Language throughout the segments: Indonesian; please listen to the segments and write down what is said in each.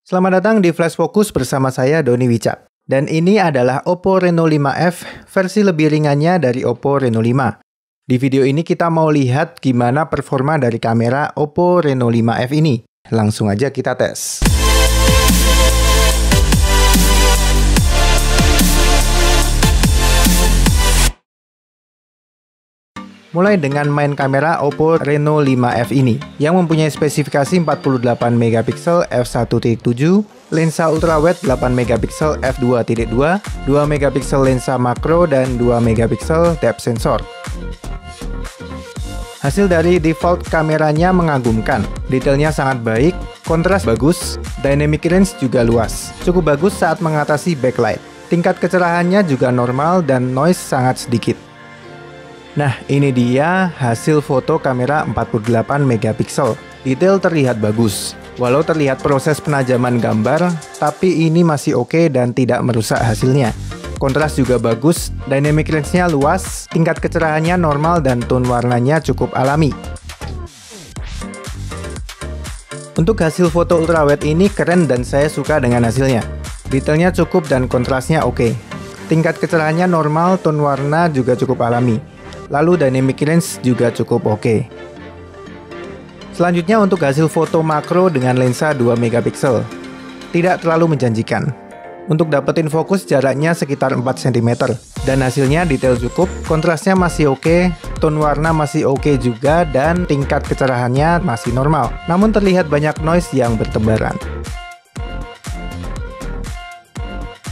Selamat datang di Flash Focus bersama saya Doni Wicak. Dan ini adalah Oppo Reno 5F versi lebih ringannya dari Oppo Reno 5. Di video ini kita mau lihat gimana performa dari kamera Oppo Reno 5F ini. Langsung aja kita tes. Mulai dengan main kamera Oppo Reno 5F ini, yang mempunyai spesifikasi 48 megapiksel f1.7, lensa ultrawide 8 megapiksel f2.2, 2 megapiksel lensa makro, dan 2 megapiksel depth sensor. Hasil dari default kameranya mengagumkan, detailnya sangat baik, kontras bagus, dynamic range juga luas, cukup bagus saat mengatasi backlight. Tingkat kecerahannya juga normal dan noise sangat sedikit. Nah, ini dia hasil foto kamera 48 megapiksel. Detail terlihat bagus. Walau terlihat proses penajaman gambar, tapi ini masih oke dan tidak merusak hasilnya. Kontras juga bagus, dynamic range-nya luas, tingkat kecerahannya normal dan tone warnanya cukup alami. Untuk hasil foto ultrawide ini keren dan saya suka dengan hasilnya. Detailnya cukup dan kontrasnya oke. Tingkat kecerahannya normal, tone warna juga cukup alami. Lalu dynamic range juga cukup oke. Selanjutnya untuk hasil foto makro dengan lensa 2 megapiksel. Tidak terlalu menjanjikan. Untuk dapetin fokus jaraknya sekitar 4 cm. Dan hasilnya detail cukup, kontrasnya masih oke, tone warna masih oke juga, dan tingkat kecerahannya masih normal. Namun terlihat banyak noise yang bertebaran.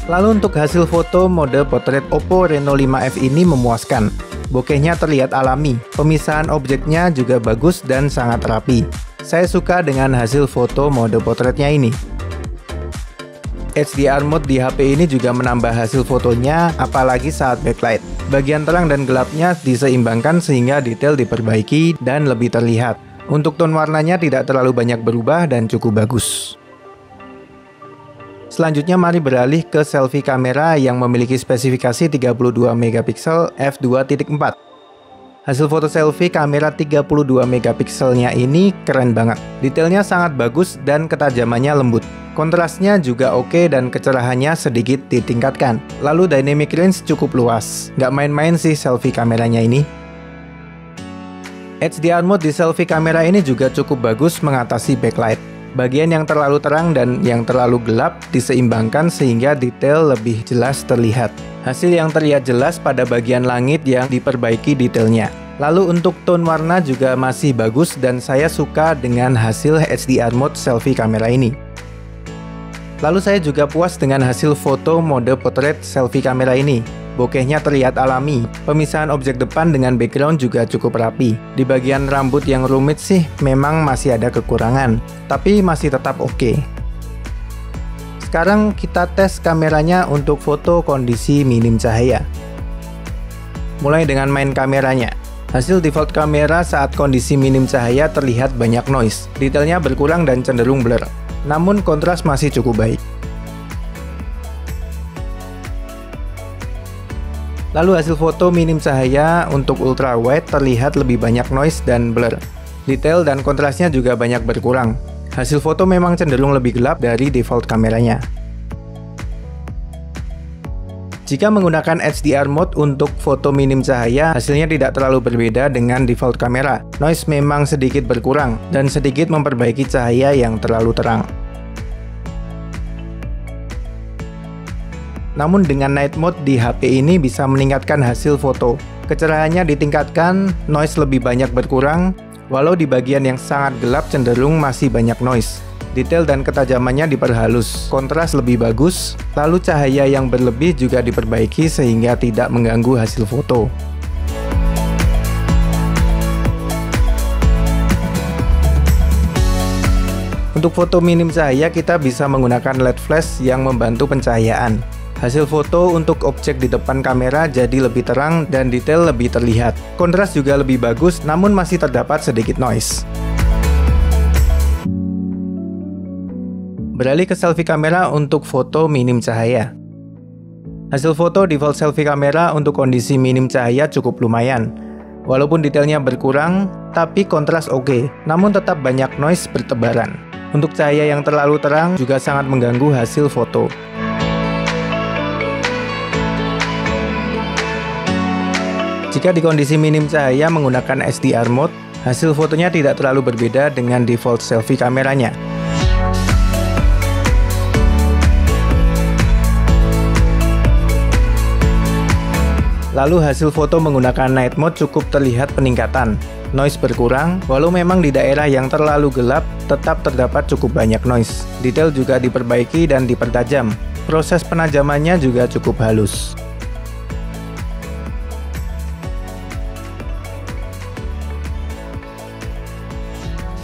Lalu untuk hasil foto mode potret Oppo Reno 5F ini memuaskan. Bokehnya terlihat alami, pemisahan objeknya juga bagus dan sangat rapi. Saya suka dengan hasil foto mode potretnya ini. HDR mode di HP ini juga menambah hasil fotonya, apalagi saat backlight. Bagian terang dan gelapnya diseimbangkan sehingga detail diperbaiki dan lebih terlihat. Untuk tone warnanya tidak terlalu banyak berubah dan cukup bagus. Selanjutnya mari beralih ke selfie kamera yang memiliki spesifikasi 32 megapiksel f2.4. Hasil foto selfie kamera 32 megapikselnya ini keren banget. Detailnya sangat bagus dan ketajamannya lembut. Kontrasnya juga oke dan kecerahannya sedikit ditingkatkan. Lalu dynamic range cukup luas. Nggak main-main sih selfie kameranya ini. HDR mode di selfie kamera ini juga cukup bagus mengatasi backlight. Bagian yang terlalu terang dan yang terlalu gelap diseimbangkan sehingga detail lebih jelas terlihat. Hasil yang terlihat jelas pada bagian langit yang diperbaiki detailnya. Lalu untuk tone warna juga masih bagus dan saya suka dengan hasil HDR mode selfie kamera ini. Lalu saya juga puas dengan hasil foto mode potret selfie kamera ini. Bokehnya terlihat alami, pemisahan objek depan dengan background juga cukup rapi. Di bagian rambut yang rumit sih memang masih ada kekurangan, tapi masih tetap oke. Sekarang kita tes kameranya untuk foto kondisi minim cahaya. Mulai dengan main kameranya. Hasil default kamera saat kondisi minim cahaya terlihat banyak noise. Detailnya berkurang dan cenderung blur. Namun kontras masih cukup baik. Lalu hasil foto minim cahaya untuk ultrawide terlihat lebih banyak noise dan blur. Detail dan kontrasnya juga banyak berkurang. Hasil foto memang cenderung lebih gelap dari default kameranya. Jika menggunakan HDR mode untuk foto minim cahaya, hasilnya tidak terlalu berbeda dengan default kamera. Noise memang sedikit berkurang dan sedikit memperbaiki cahaya yang terlalu terang. Namun dengan night mode di HP ini bisa meningkatkan hasil foto. Kecerahannya ditingkatkan, noise lebih banyak berkurang, walau di bagian yang sangat gelap cenderung masih banyak noise. Detail dan ketajamannya diperhalus, kontras lebih bagus, lalu cahaya yang berlebih juga diperbaiki sehingga tidak mengganggu hasil foto. Untuk foto minim cahaya kita bisa menggunakan LED flash yang membantu pencahayaan. Hasil foto untuk objek di depan kamera jadi lebih terang dan detail lebih terlihat. Kontras juga lebih bagus, namun masih terdapat sedikit noise. Beralih ke selfie kamera untuk foto minim cahaya. Hasil foto default selfie kamera untuk kondisi minim cahaya cukup lumayan. Walaupun detailnya berkurang, tapi kontras oke, namun tetap banyak noise bertebaran. Untuk cahaya yang terlalu terang juga sangat mengganggu hasil foto. Jika di kondisi minim cahaya menggunakan SDR mode, hasil fotonya tidak terlalu berbeda dengan default selfie kameranya. Lalu hasil foto menggunakan night mode cukup terlihat peningkatan. Noise berkurang, walau memang di daerah yang terlalu gelap tetap terdapat cukup banyak noise. Detail juga diperbaiki dan dipertajam. Proses penajamannya juga cukup halus.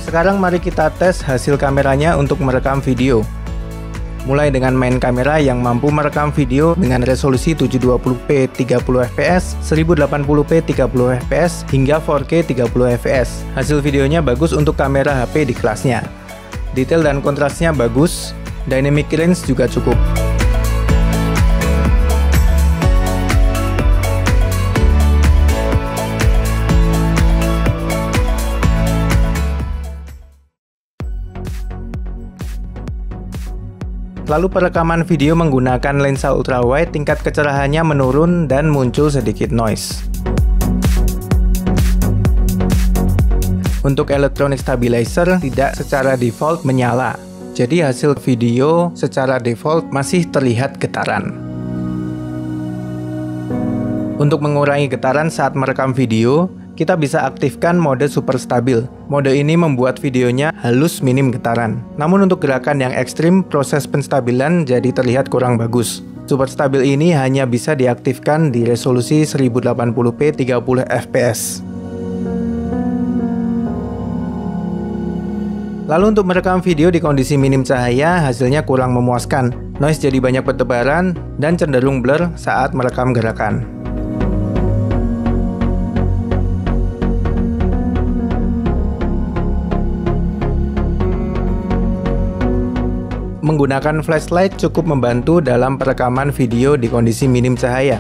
Sekarang mari kita tes hasil kameranya untuk merekam video. Mulai dengan main kamera yang mampu merekam video dengan resolusi 720p 30fps, 1080p 30fps, hingga 4K 30fps. Hasil videonya bagus untuk kamera HP di kelasnya. Detail dan kontrasnya bagus, dynamic range juga cukup. Lalu perekaman video menggunakan lensa ultrawide, tingkat kecerahannya menurun dan muncul sedikit noise. Untuk electronic stabilizer tidak secara default menyala, jadi hasil video secara default masih terlihat getaran. Untuk mengurangi getaran saat merekam video, kita bisa aktifkan mode super stabil. Mode ini membuat videonya halus minim getaran. Namun untuk gerakan yang ekstrim, proses penstabilan jadi terlihat kurang bagus. Super stabil ini hanya bisa diaktifkan di resolusi 1080p 30fps. Lalu untuk merekam video di kondisi minim cahaya, hasilnya kurang memuaskan. Noise jadi banyak bertebaran dan cenderung blur saat merekam gerakan. Menggunakan flashlight cukup membantu dalam perekaman video di kondisi minim cahaya.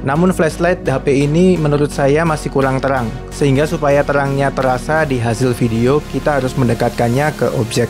Namun flashlight HP ini menurut saya masih kurang terang, sehingga supaya terangnya terasa di hasil video, kita harus mendekatkannya ke objek.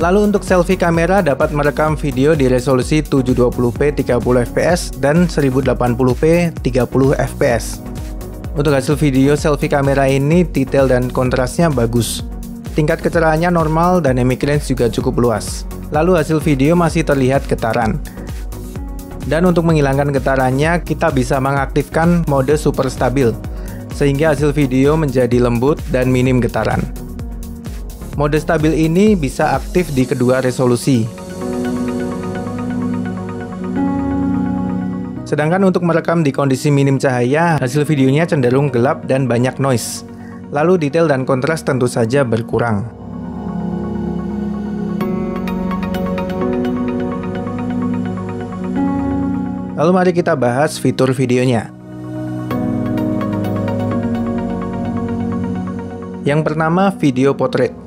Lalu untuk selfie kamera dapat merekam video di resolusi 720p 30fps dan 1080p 30fps. Untuk hasil video selfie kamera ini detail dan kontrasnya bagus. Tingkat kecerahannya normal, dynamic range juga cukup luas. Lalu hasil video masih terlihat getaran. Dan untuk menghilangkan getarannya, kita bisa mengaktifkan mode super stabil, sehingga hasil video menjadi lembut dan minim getaran. Mode stabil ini bisa aktif di kedua resolusi. Sedangkan untuk merekam di kondisi minim cahaya, hasil videonya cenderung gelap dan banyak noise. Lalu detail dan kontras tentu saja berkurang. Lalu mari kita bahas fitur videonya. Yang pertama, video portrait.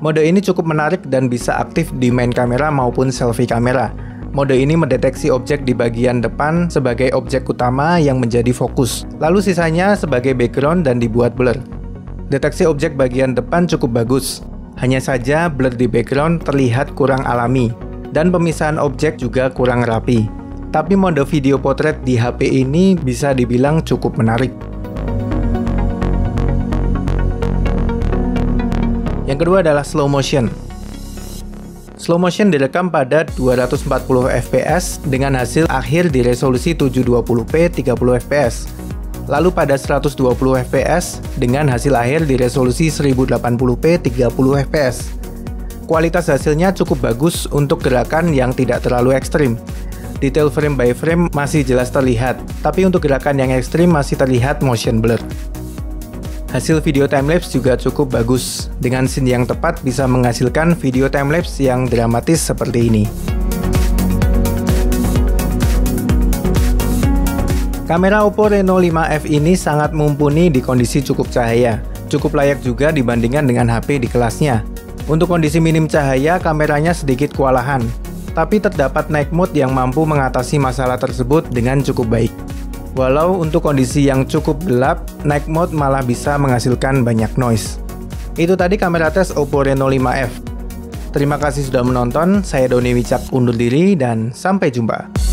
Mode ini cukup menarik dan bisa aktif di main kamera maupun selfie kamera. Mode ini mendeteksi objek di bagian depan sebagai objek utama yang menjadi fokus, lalu sisanya sebagai background dan dibuat blur. Deteksi objek bagian depan cukup bagus, hanya saja blur di background terlihat kurang alami, dan pemisahan objek juga kurang rapi. Tapi mode video portrait di HP ini bisa dibilang cukup menarik. Yang kedua adalah slow motion. Slow motion direkam pada 240 fps dengan hasil akhir di resolusi 720p 30 fps. Lalu pada 120 fps dengan hasil akhir di resolusi 1080p 30 fps. Kualitas hasilnya cukup bagus untuk gerakan yang tidak terlalu ekstrim. Detail frame by frame masih jelas terlihat, tapi untuk gerakan yang ekstrim masih terlihat motion blur. Hasil video timelapse juga cukup bagus. Dengan scene yang tepat bisa menghasilkan video timelapse yang dramatis seperti ini. Kamera Oppo Reno 5F ini sangat mumpuni di kondisi cukup cahaya. Cukup layak juga dibandingkan dengan HP di kelasnya. Untuk kondisi minim cahaya, kameranya sedikit kewalahan. Tapi terdapat night mode yang mampu mengatasi masalah tersebut dengan cukup baik. Walau untuk kondisi yang cukup gelap, night mode malah bisa menghasilkan banyak noise. Itu tadi kamera tes Oppo Reno 5F. Terima kasih sudah menonton, saya Doni Wicak undur diri dan sampai jumpa.